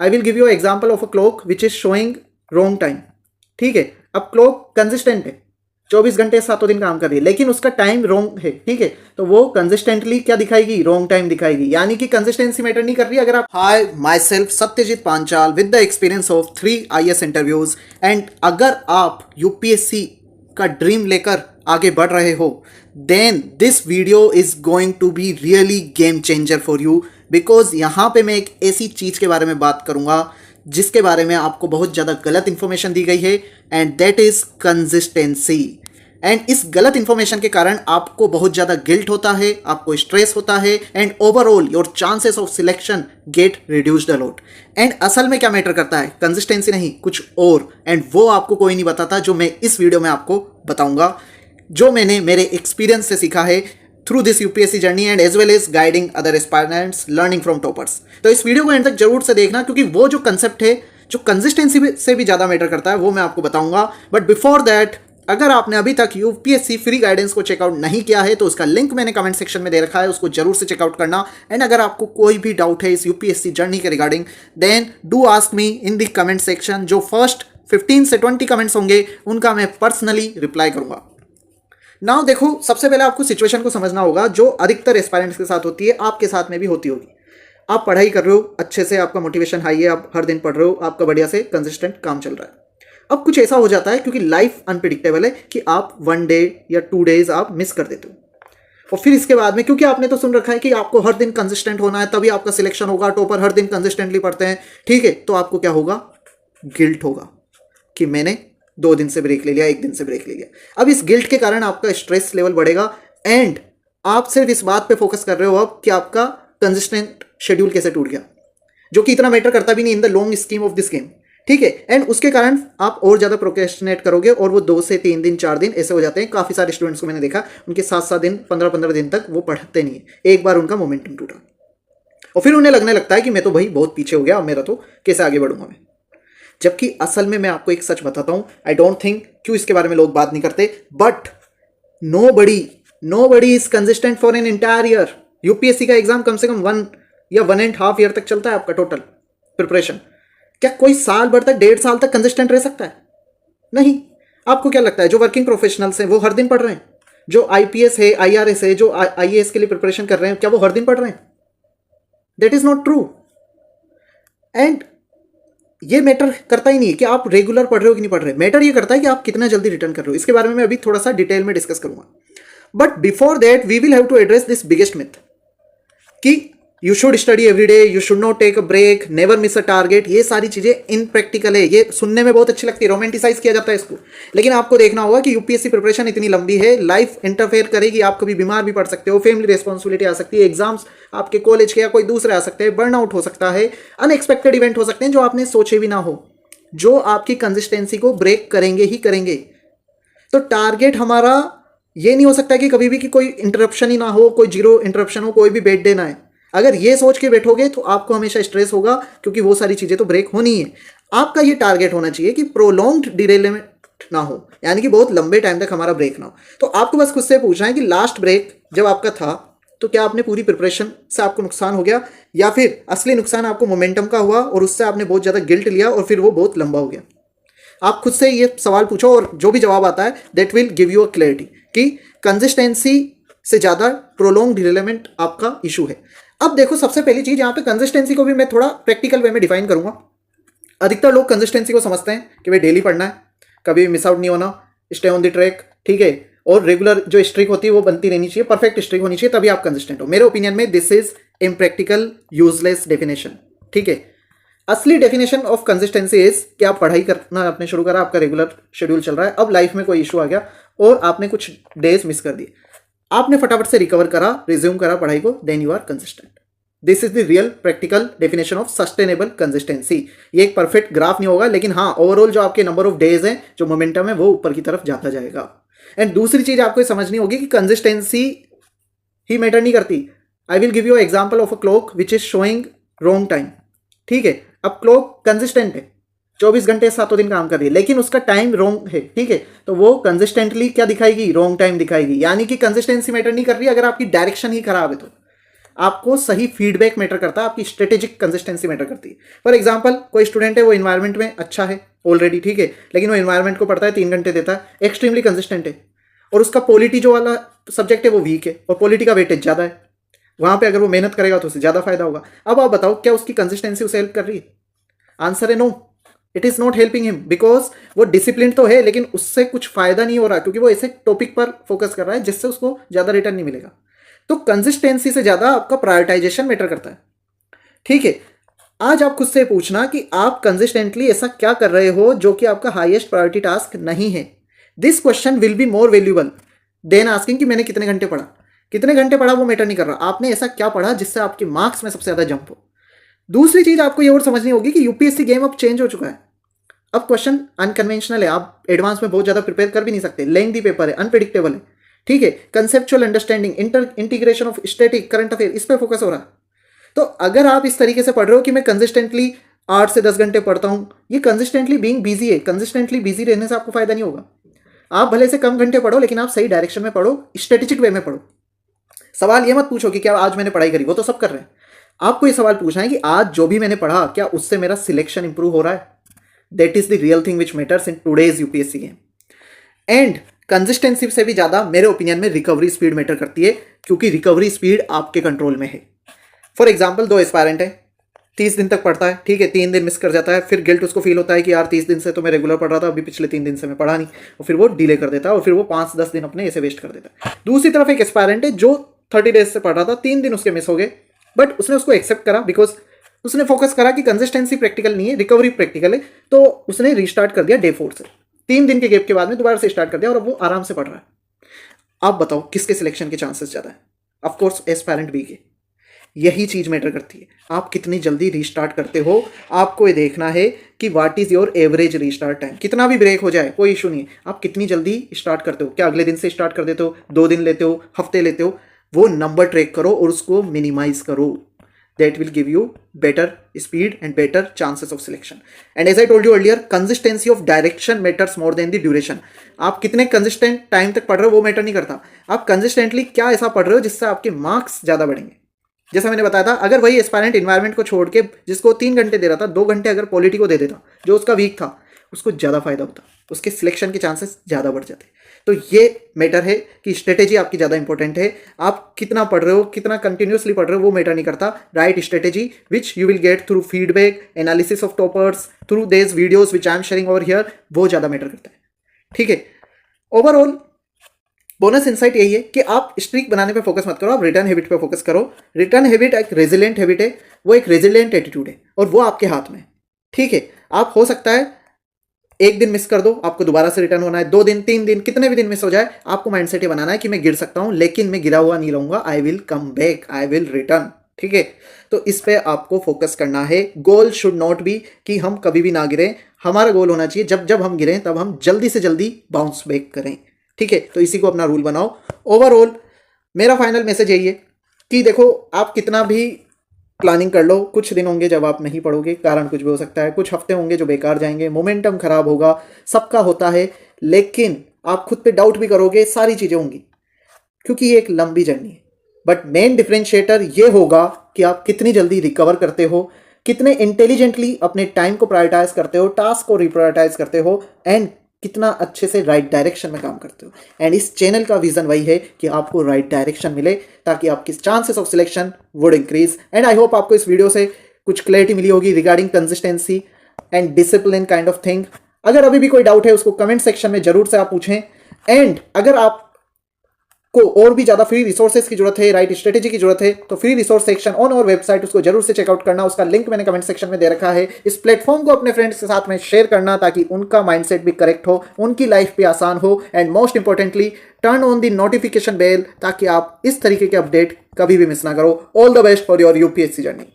I will give you example of a clock which is showing wrong time. ठीक है, अब clock consistent है, 24 घंटे 7 दिन काम कर रही है, लेकिन उसका टाइम रॉन्ग है। ठीक है, तो वो कंसिस्टेंटली क्या दिखाएगी? रॉन्ग टाइम दिखाएगी, यानी कि कंसिस्टेंसी मैटर नहीं कर रही। अगर आप hi myself Satyajeet Panchal with the experience of 3 IAS interviews, and अगर आप यूपीएससी का ड्रीम लेकर आगे बढ़ रहे हो, then this video is going to be really game changer for you, because यहाँ पे मैं एक ऐसी चीज के बारे में बात करूंगा जिसके बारे में आपको बहुत ज़्यादा गलत इन्फॉर्मेशन दी गई है, and that is consistency. And इस गलत इन्फॉर्मेशन के कारण आपको बहुत ज़्यादा गिल्ट होता है, आपको स्ट्रेस होता है, and overall your chances of selection gate reduced a lot. And असल में क्या मैटर करता है? कंसिस्टेंसी नहीं, कुछ और, एंड वो आपको कोई नहीं बताता, जो मैं इस वीडियो में आपको बताऊंगा, जो मैंने मेरे एक्सपीरियंस से सीखा है through this UPSC journey, and as well as guiding other aspirants learning from toppers. तो इस वीडियो को एंड तक जरूर से देखना, क्योंकि वो जो कंसेप्ट है जो कंसिस्टेंसी से भी ज़्यादा मैटर करता है, वो मैं आपको बताऊंगा। बट बिफोर दैट, अगर आपने अभी तक यूपीएससी फ्री गाइडेंस को चेकआउट नहीं किया है तो उसका लिंक मैंने कमेंट सेक्शन में दे रखा है, उसको जरूर से चेकआउट करना। एंड अगर आपको कोई भी डाउट है इस यूपीएससी जर्नी के regarding, then do ask me in the comment section. जो फर्स्ट 15 से 20 कमेंट्स होंगे उनका मैं पर्सनली रिप्लाई करूंगा। नाउ देखो, सबसे पहले आपको सिचुएशन को समझना होगा जो अधिकतर एस्पायरेंट्स के साथ होती है, आपके साथ में भी होती होगी। आप पढ़ाई कर रहे हो अच्छे से, आपका मोटिवेशन हाई है, आप हर दिन पढ़ रहे हो, आपका बढ़िया से कंसिस्टेंट काम चल रहा है। अब कुछ ऐसा हो जाता है, क्योंकि लाइफ अनप्रिडिक्टेबल है, कि आप 1 डे या 2 डेज आप मिस कर देते हो, और फिर इसके बाद में, क्योंकि आपने तो सुन रखा है कि आपको हर दिन कंसिस्टेंट होना है तभी आपका सिलेक्शन होगा, टॉपर हर दिन कंसिस्टेंटली पढ़ते हैं। ठीक है, तो आपको क्या होगा? गिल्ट होगा कि मैंने 2 दिन से ब्रेक ले लिया, 1 दिन से ब्रेक ले लिया। अब इस गिल्ट के कारण आपका स्ट्रेस लेवल बढ़ेगा, एंड आप सिर्फ इस बात पे फोकस कर रहे हो अब कि आपका कंसिस्टेंट शेड्यूल कैसे टूट गया, जो कि इतना मैटर करता भी नहीं in the long scheme of this game. ठीक है, एंड उसके कारण आप और ज़्यादा प्रोक्रेस्टिनेट करोगे, और वो 2 से 3 दिन 4 दिन ऐसे हो जाते हैं। काफ़ी सारे स्टूडेंट्स को मैंने देखा, उनके 7-7 दिन 15-15 दिन तक वो पढ़ते नहीं है। एक बार उनका मोमेंटम टूटा और फिर उन्हें लगने लगता है कि मैं तो भाई बहुत पीछे हो गया, और मेरा तो कैसे आगे बढ़ूंगा मैं। जबकि असल में मैं आपको एक सच बताता हूं, आई डोंट थिंक क्यों इसके बारे में लोग बात नहीं करते, but nobody is consistent for an entire year. UPSC का एग्जाम कम से कम 1 या 1.5 ईयर तक चलता है आपका टोटल प्रिपरेशन। क्या कोई साल भर तक, 1.5 साल तक कंसिस्टेंट रह सकता है? नहीं। आपको क्या लगता है जो वर्किंग प्रोफेशनल्स हैं वो हर दिन पढ़ रहे हैं? जो आईपीएस है, आईआरएस है, जो आईएएस के लिए प्रिपरेशन कर रहे हैं, क्या वो हर दिन पढ़ रहे हैं? That is not true. And ये मैटर करता ही नहीं है कि आप रेगुलर पढ़ रहे हो कि नहीं पढ़ रहे, मैटर ये करता है कि आप कितना जल्दी रिटर्न कर रहे हो। इसके बारे में मैं अभी थोड़ा सा डिटेल में डिस्कस करूंगा, but before that we will have to address this biggest myth कि you should study every day, you should not take a break, never miss a target. ये सारी चीजें इनप्रैक्टिकल है। ये सुनने में बहुत अच्छी लगती है, रोमांटिसाइज किया जाता है इसको, लेकिन आपको देखना होगा कि यूपीएससी प्रिपरेशन इतनी लंबी है, लाइफ इंटरफेयर करेगी, आप कभी बीमार भी पड़ सकते हो, फैमिली रिस्पॉन्सिबिलिटी आ सकती है, एग्जाम्स आपके कॉलेज के या कोई दूसरे आ सकते हैं, बर्नआउट हो सकता है, अनएक्सपेक्टेड इवेंट हो सकते हैं जो आपने सोचे भी ना हो, जो आपकी कंसिस्टेंसी को ब्रेक करेंगे ही करेंगे। तो टारगेट हमारा ये नहीं हो सकता कि कभी भी कि कोई इंटरप्शन ही ना हो, कोई जीरो इंटरप्शन हो, कोई भी बेड डे ना है। अगर ये सोच के बैठोगे तो आपको हमेशा स्ट्रेस होगा, क्योंकि वो सारी चीजें तो ब्रेक होनी है। आपका ये टारगेट होना चाहिए कि प्रोलॉन्ग्ड डिरेलमेंट ना हो, यानी कि बहुत लंबे टाइम तक हमारा ब्रेक ना हो। तो आपको बस खुद से पूछना है कि लास्ट ब्रेक जब आपका था तो क्या आपने पूरी प्रिपरेशन से आपको नुकसान हो गया, या फिर असली नुकसान आपको मोमेंटम का हुआ और उससे आपने बहुत ज़्यादा गिल्ट लिया और फिर वो बहुत लंबा हो गया। आप खुद से ये सवाल पूछो, और जो भी जवाब आता है that will give you a clarity कि कंसिस्टेंसी से ज़्यादा प्रोलॉन्ग डिरेलमेंट आपका इशू है। अब देखो, सबसे पहली चीज़ यहाँ पे कंसिस्टेंसी को भी मैं थोड़ा प्रैक्टिकल वे में डिफाइन करूँगा। अधिकतर लोग कंसिस्टेंसी को समझते हैं कि भाई डेली पढ़ना है, कभी मिस आउट नहीं होना, स्टे ऑन द ट्रैक, ठीक है, और रेगुलर जो स्ट्रिक होती है वो बनती रहनी चाहिए, परफेक्ट स्ट्रिक होनी चाहिए, तभी आप कंसिस्टेंट हो। मेरे ओपिनियन में this is impractical, useless definition. ठीक है, असली डेफिनेशन ऑफ कंसिस्टेंसी इज कि आप पढ़ाई करना आपने शुरू करा, आपका रेगुलर शेड्यूल चल रहा है, अब लाइफ में कोई इशू आ गया और आपने कुछ डेज मिस कर दिए, आपने फटाफट से रिकवर करा, रिज्यूम करा पढ़ाई को, then you are consistent. This is the real practical definition of sustainable consistency. ये एक परफेक्ट ग्राफ नहीं होगा, लेकिन हाँ, ओवरऑल जो आपके नंबर ऑफ डेज हैं, जो मोमेंटम है, वो ऊपर की तरफ जाता जाएगा। एंड दूसरी चीज आपको समझनी होगी कि कंसिस्टेंसी ही मैटर नहीं करती। I will give you example of a clock which is showing wrong time. ठीक है, अब क्लॉक कंसिस्टेंट है, 24 घंटे 7 दिन काम कर रही है, लेकिन उसका टाइम रॉन्ग है। ठीक है, तो वो कंसिस्टेंटली क्या दिखाएगी? रॉन्ग टाइम दिखाएगी, यानी कि कंसिस्टेंसी मैटर नहीं कर रही अगर आपकी डायरेक्शन ही खराब है। तो आपको सही फीडबैक मैटर करता है, आपकी स्ट्रेटेजिक कंसिस्टेंसी मैटर करती है। फॉर एग्जाम्पल कोई स्टूडेंट है, वो इन्वायरमेंट में अच्छा है ऑलरेडी, ठीक है, लेकिन वो इन्वायरमेंट को पढ़ता है 3 घंटे देता है, एक्सट्रीमली कंसिस्टेंट है, और उसका पॉलिटी जो वाला सब्जेक्ट है वो वीक है और पॉलिटी का वेटेज ज़्यादा है, वहाँ पे अगर वो मेहनत करेगा तो उसे ज़्यादा फायदा होगा। अब आप बताओ क्या उसकी कंसिस्टेंसी उसे हेल्प कर रही है? आंसर है no, it is not helping him, because वो डिसिप्लिन तो है लेकिन उससे कुछ फायदा नहीं हो रहा, क्योंकि वो ऐसे टॉपिक पर फोकस कर रहा है जिससे उसको ज़्यादा रिटर्न नहीं मिलेगा। तो कंसिस्टेंसी से ज़्यादा आपका प्रायोरिटाइजेशन मैटर करता है, ठीक है। आज आप खुद से पूछना कि आप कंसिस्टेंटली ऐसा क्या कर रहे हो जो कि आपका हाईएस्ट प्रायोरिटी टास्क नहीं है। This question will be more valuable then asking कि मैंने कितने घंटे पढ़ा। कितने घंटे पढ़ा वो मैटर नहीं कर रहा, आपने ऐसा क्या पढ़ा जिससे आपके मार्क्स में सबसे ज़्यादा जंप हो। दूसरी चीज़ आपको ये और समझनी होगी कि यूपीएससी गेम अब चेंज हो चुका है। अब क्वेश्चन अनकन्वेंशनल है, आप एडवांस में बहुत ज़्यादा प्रिपेयर कर भी नहीं सकते, लेंथी पेपर है, अनप्रिडिक्टेबल है, ठीक है। Conceptual understanding, integration of static current affair, इस पर फोकस हो रहा है। तो अगर आप इस तरीके से पढ़ रहे हो कि मैं कंसिस्टेंटली 8 से 10 घंटे पढ़ता हूँ, ये कंसिस्टेंटली बीइंग बिजी है। कंसिस्टेंटली बिजी रहने से आपको फायदा नहीं होगा। आप भले से कम घंटे पढ़ो लेकिन आप सही डायरेक्शन में पढ़ो, स्ट्रेटेजिक वे में पढ़ो। सवाल ये मत पूछो कि क्या आज मैंने पढ़ाई करी, वो तो सब कर रहे हैं। आपको ये सवाल पूछना है कि आज जो भी मैंने पढ़ा क्या उससे मेरा सिलेक्शन इंप्रूव हो रहा है। That is the real thing which matters in today's UPSC game. And consistency से भी ज़्यादा मेरे ओपिनियन में रिकवरी स्पीड मैटर करती है, क्योंकि रिकवरी स्पीड आपके कंट्रोल में है। फॉर एग्जाम्पल 2 एस्पायरेंट है, 30 दिन तक पढ़ता है, ठीक है, 3 दिन मिस कर जाता है, फिर गिल्ट उसको फील होता है कि यार 30 दिन से तो मैं रेगुलर पढ़ रहा था, अभी पिछले 3 दिन से मैं पढ़ा नहीं, और फिर वो डिले कर देता है और फिर वो 5-10 दिन अपने ऐसे वेस्ट कर देता है। दूसरी तरफ एक एस्पायरेंट है जो 30 डेज से पढ़ रहा था, 3 दिन उसके मिस हो गए, बट उसने उसको एक्सेप्ट करा बिकॉज उसने फोकस करा कि कंसिस्टेंसी प्रैक्टिकल नहीं है, रिकवरी प्रैक्टिकल है, तो उसने रिस्टार्ट कर दिया डे 4 से, 3 दिन के गैप के बाद में दोबारा से स्टार्ट कर दिया और अब वो आराम से पढ़ रहा है। आप बताओ किसके सिलेक्शन के चांसेस ज़्यादा है? ऑफकोर्स एस्पायरेंट बी के। यही चीज़ मैटर करती है, आप कितनी जल्दी रीस्टार्ट करते हो। आपको ये देखना है कि what is your average restart time. कितना भी ब्रेक हो जाए कोई इशू नहीं है, आप कितनी जल्दी स्टार्ट करते हो। क्या अगले दिन से स्टार्ट कर देते हो, 2 दिन लेते हो, हफ्ते लेते हो? वो नंबर ट्रैक करो और उसको मिनिमाइज करो। That will give you better speed and better chances of selection. And as I told you earlier, consistency of direction matters more than the duration. आप कितने कंसिस्टेंट टाइम तक पढ़ रहे हो वो मैटर नहीं करता, आप कंसिस्टेंटली क्या ऐसा पढ़ रहे हो जिससे आपके मार्क्स ज़्यादा बढ़ेंगे। जैसा मैंने बताया था, अगर वही एस्पायरेंट इन्वायरमेंट को छोड़ के जिसको 3 घंटे दे रहा था, 2 घंटे अगर पॉलिटी को दे देता जो उसका वीक था, उसको ज़्यादा फायदा होता, उसके सिलेक्शन के चांसेस ज़्यादा बढ़ जाते। तो ये मैटर है कि स्ट्रेटेजी आपकी ज़्यादा इंपॉर्टेंट है। आप कितना पढ़ रहे हो, कितना कंटिन्यूसली पढ़ रहे हो वो मैटर नहीं करता। Right strategy which you will get through feedback, analysis of toppers, through these videos which I am sharing over here, वो ज़्यादा मैटर करता है, ठीक है। ओवरऑल बोनस इंसाइट यही है कि आप स्ट्रीक बनाने पे फोकस मत करो, आप रिटर्न हैबिट पे फोकस करो। रिटर्न हैबिट एक रेजिलिएंट हैबिट है, वो एक रेजिलिएंट एटीट्यूड है और वो आपके हाथ में, ठीक है। आप हो सकता है 1 दिन मिस कर दो, आपको दोबारा से रिटर्न होना है, 2 दिन, 3 दिन, कितने भी दिन मिस हो जाए, आपको माइंडसेट ये बनाना है कि मैं गिर सकता हूं लेकिन मैं गिरा हुआ नहीं रहूंगा, I will come back, I will return, ठीक है। तो इस पे आपको फोकस करना है। गोल शुड नॉट बी कि हम कभी भी ना गिरें, हमारा गोल होना चाहिए जब जब हम गिरें तब हम जल्दी से जल्दी बाउंस बैक करें, ठीक है। तो इसी को अपना रूल बनाओ। ओवरऑल मेरा फाइनल मैसेज यही है कि देखो, आप कितना भी प्लानिंग कर लो, कुछ दिन होंगे जब आप नहीं पढ़ोगे, कारण कुछ भी हो सकता है, कुछ हफ्ते होंगे जो बेकार जाएंगे, मोमेंटम खराब होगा, सबका होता है, लेकिन आप खुद पे डाउट भी करोगे, सारी चीज़ें होंगी, क्योंकि ये एक लंबी जर्नी है। बट मेन डिफरेंशिएटर ये होगा कि आप कितनी जल्दी रिकवर करते हो, कितने इंटेलिजेंटली अपने टाइम को प्रायोरिटाइज करते हो, टास्क को रिप्रायोरिटाइज करते हो, एंड कितना अच्छे से राइट डायरेक्शन में काम करते हो। एंड इस चैनल का विजन वही है कि आपको राइट डायरेक्शन मिले ताकि आपकी chances of selection would increase. And I hope आपको इस वीडियो से कुछ क्लैरिटी मिली होगी regarding consistency and discipline kind of thing. अगर अभी भी कोई डाउट है उसको कमेंट सेक्शन में जरूर से आप पूछें। एंड अगर आप को और भी ज़्यादा फ्री रिसोर्सेज की जरूरत है, राइट स्ट्रेटेजी की जरूरत है, तो फ्री रिसोर्स सेक्शन ऑन और वेबसाइट उसको जरूर से चेकआउट करना। उसका लिंक मैंने कमेंट सेक्शन में दे रखा है। इस प्लेटफॉर्म को अपने फ्रेंड्स के साथ में शेयर करना ताकि उनका माइंडसेट भी करेक्ट हो, उनकी लाइफ भी आसान हो। And most importantly turn on the notification bell ताकि आप इस तरीके के अपडेट कभी भी मिस ना करो। All the best for your UPSC journey.